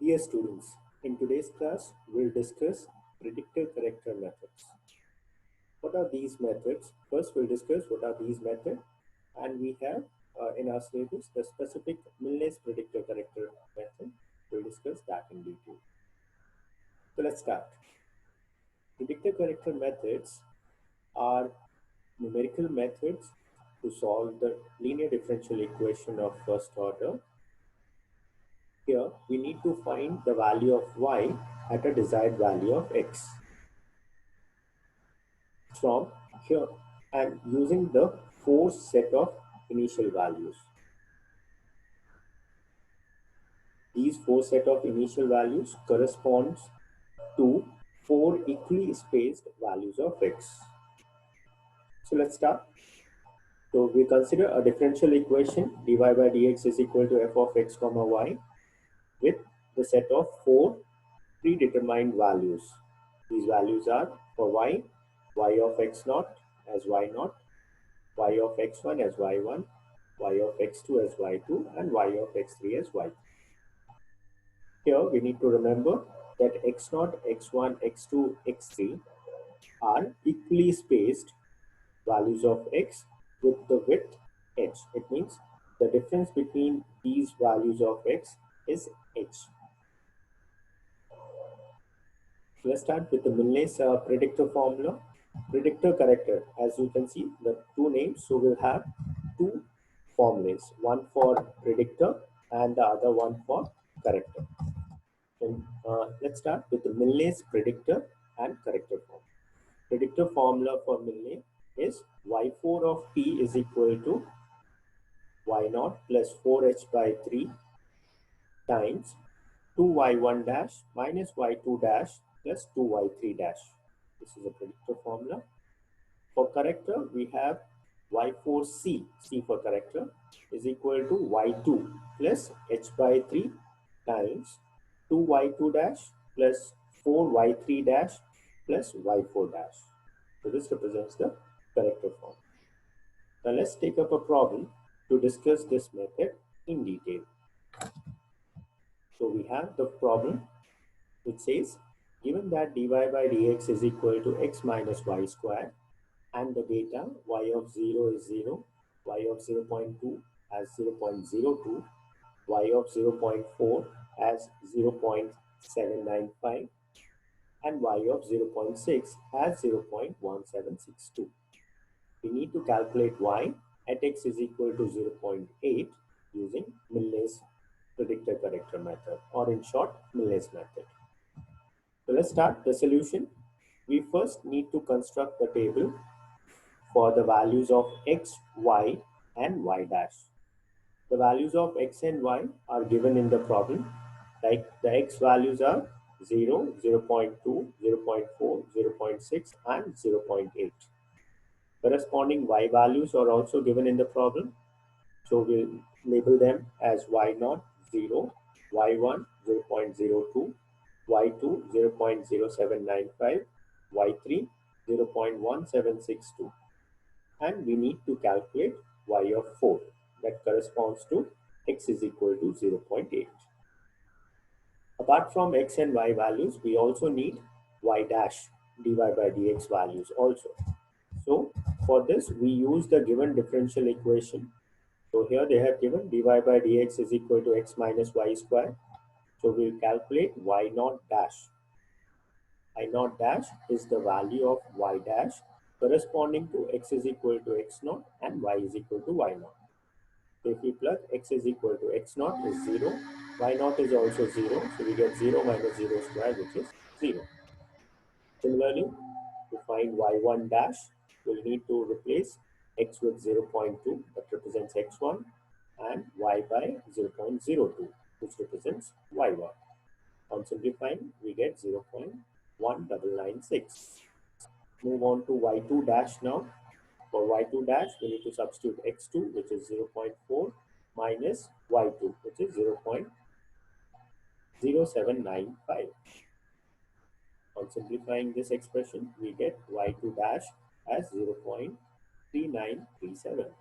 Dear students, in today's class, we'll discuss predictive corrector methods. What are these methods? First, we'll discuss what are these methods, and we have in our syllabus the specific Milne's predictive corrector method. We'll discuss that in detail. So let's start. Predictive corrector methods are numerical methods to solve the linear differential equation of first order. Here, we need to find the value of y at a desired value of x. From here, I'm using the four set of initial values. These four set of initial values corresponds to four equally spaced values of x. So let's start. So we consider a differential equation dy by dx is equal to f of x comma y with the set of four predetermined values. These values are for y, y of x naught as y naught, y of x1 as y1, y of x2 as y2, and y of x3 as y3. Here we need to remember that x0, x1, x2, x3 are equally spaced values of x with the width h. It means the difference between these values of x is h. So let's start with the Milne's predictor formula. Predictor corrector, as you can see, the two names, so we'll have two formulas, one for predictor and the other one for corrector. And let's start with the Milne's predictor and corrector form. Predictor formula for Milne is y4 of p is equal to y0 plus 4h by 3 times 2y1 dash minus y2 dash plus 2y3 dash. This is a predictor formula. For corrector, we have y4c, c for corrector, is equal to y2 plus h by 3 times 2y2 dash plus 4y3 dash plus y4 dash. So this represents the corrector form. Now let's take up a problem to discuss this method in detail. So we have the problem which says, given that dy by dx is equal to x minus y squared, and the data y of 0 is 0, y of 0.2 as 0.02, y of 0.4 as 0.795, and y of 0.6 as 0.1762. We need to calculate y at x is equal to 0.8 using Milne's predictor corrector method, or in short, Milne's method. So let's start the solution. We first need to construct the table for the values of x, y, and y dash. The values of x and y are given in the problem. Like the x values are 0, 0.2, 0.4, 0.6, and 0.8. Corresponding y values are also given in the problem. So we'll label them as y0, 0, y1, 0.02, y2, 0.0795, y3, 0.1762. And we need to calculate y of 4 that corresponds to x is equal to 0.8. Apart from x and y values, we also need y dash dy by dx values also. So for this, we use the given differential equation. So here they have given dy by dx is equal to x minus y square. So we'll calculate y naught dash. I naught dash is the value of y dash corresponding to x is equal to x naught and y is equal to y naught. So if we plug x is equal to x naught is 0, y naught is also 0, so we get 0 minus 0 square, which is 0. Similarly, to find y1 dash, we'll need to replace x with 0.2, that represents x1, and y by 0.02, which represents y1. On simplifying, we get 0.1996. Move on to y2 dash now. For y2 dash, we need to substitute x2, which is 0.4, minus y2, which is 0.0795. On simplifying this expression, we get y2 dash as 0.3937.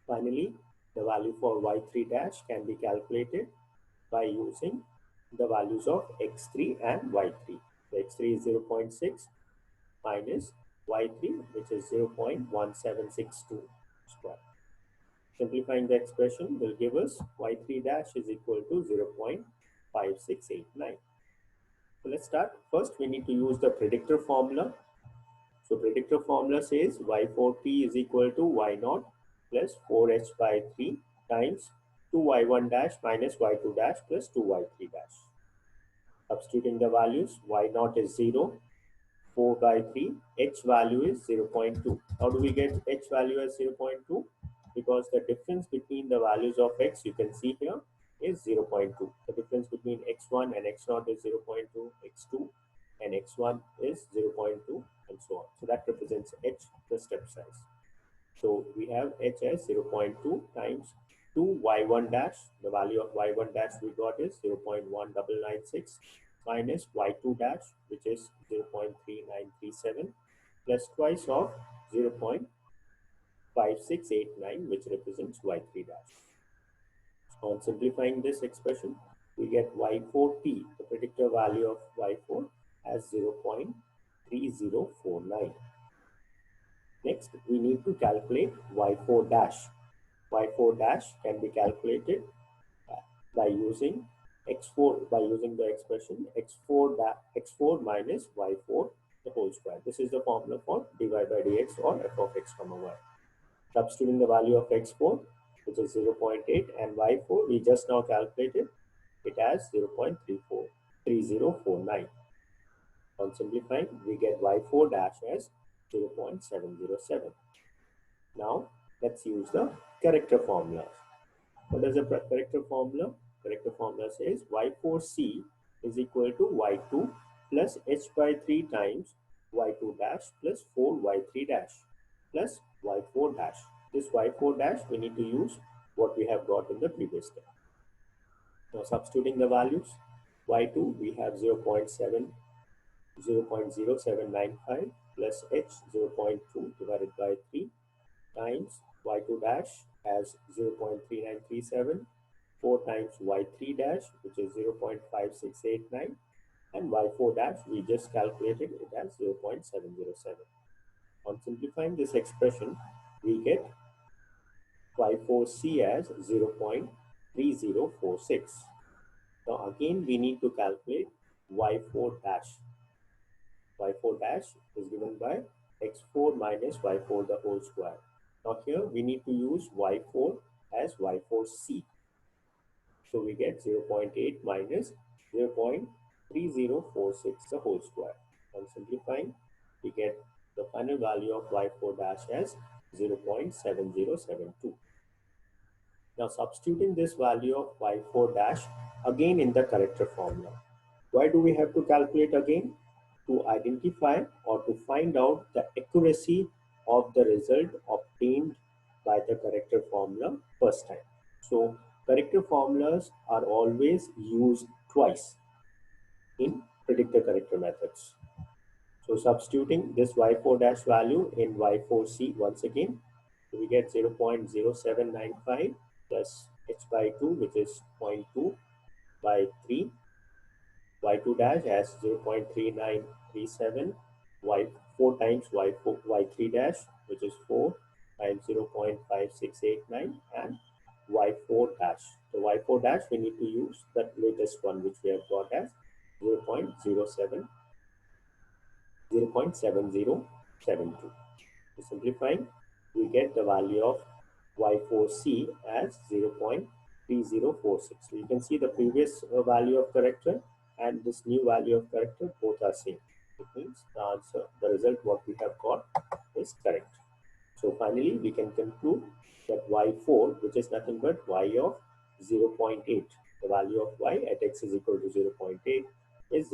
Finally, the value for y3 dash can be calculated by using the values of x3 and y3. So x3 is 0.6 minus y3, which is 0.1762 square. Simplifying the expression will give us y3 dash is equal to 0.5689. So let's start. First, we need to use the predictor formula. So predictor formula says y4t is equal to y0 plus 4h by 3 times 2y1 dash minus y2 dash plus 2y3 dash. Substituting the values, y0 is 0, 4 by 3, h value is 0.2. How do we get h value as 0.2? Because the difference between the values of x, you can see here, is 0.2. The difference between x1 and x0 is 0.2, x2 and x1 is 0.2, and so on. So that represents h, the step size. So we have h as 0.2 times 2y1 dash. The value of y1 dash we got is 0.1996 minus y2 dash, which is 0.3937, plus twice of 0.5689, which represents y3 dash. So on simplifying this expression, we get y4t, the predictor value of y4, as 0.3049. Next, we need to calculate y4 dash. Y4 dash can be calculated by using the expression x4 minus y4 the whole square. This is the formula for dy by dx or f of x comma y. Substituting the value of x4, which is 0.8, and y4 we just now calculated it as 0.3049. On simplifying, we get y4 dash as 0.707. Now let's use the corrector formula. What is the corrector formula? Corrector formula says y4c is equal to y2 plus h by 3 times y2 dash plus 4y3 dash plus y4 dash. This y4 dash we need to use what we have got in the previous step. Now substituting the values, y2 we have 0.0795 plus h 0.2 divided by 3 times y2 dash as 0.3937, 4 times y3 dash, which is 0.5689, and y4 dash we just calculated it as 0.707. On simplifying this expression, we get y4c as 0.3046. Now again we need to calculate y4 dash. Y4 dash is given by x4 minus y4 the whole square. Now here we need to use y4 as y4c. So we get 0.8 minus 0.3046 the whole square. On simplifying, we get the final value of y4 dash as 0.7072. Now substituting this value of y4 dash again in the corrector formula. Why do we have to calculate again? To identify or to find out the accuracy of the result obtained by the corrector formula first time. So corrector formulas are always used twice in predictor corrector methods. So substituting this y4 dash value in y4c once again, we get 0.0795 plus h by 2, which is 0.2 by 3, y2 dash as 0.3937, y4 times y3 dash, which is 4 times 0.5689, and y4 dash. The y4 dash we need to use the latest one, which we have got as 0.7072. To simplifying, we get the value of y4c as 0.3046. So you can see the previous value of corrector and this new value of corrector, both are same. It means the answer, the result what we have got is correct. So finally, we can conclude that y4, which is nothing but y of 0.8, the value of y at x is equal to 0.8 is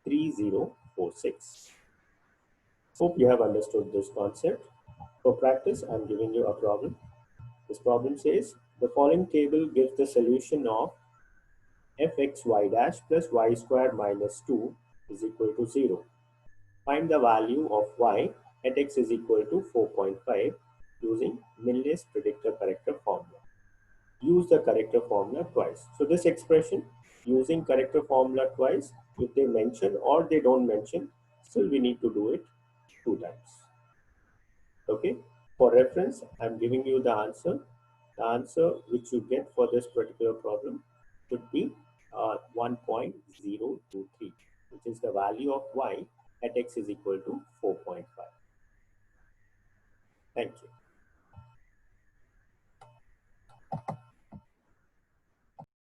0.3046. Hope you have understood this concept. For practice, I am giving you a problem. This problem says the following table gives the solution of fxy dash plus y square minus 2 is equal to 0. Find the value of y at x is equal to 4.5 using Milne's predictor corrector formula. Use the corrector formula twice. So this expression using corrector formula twice. If they mention or they don't mention, still we need to do it 2 times. Okay. For reference, I'm giving you the answer. The answer which you get for this particular problem should be 1.023, which is the value of y at x is equal to 4.5. Thank you.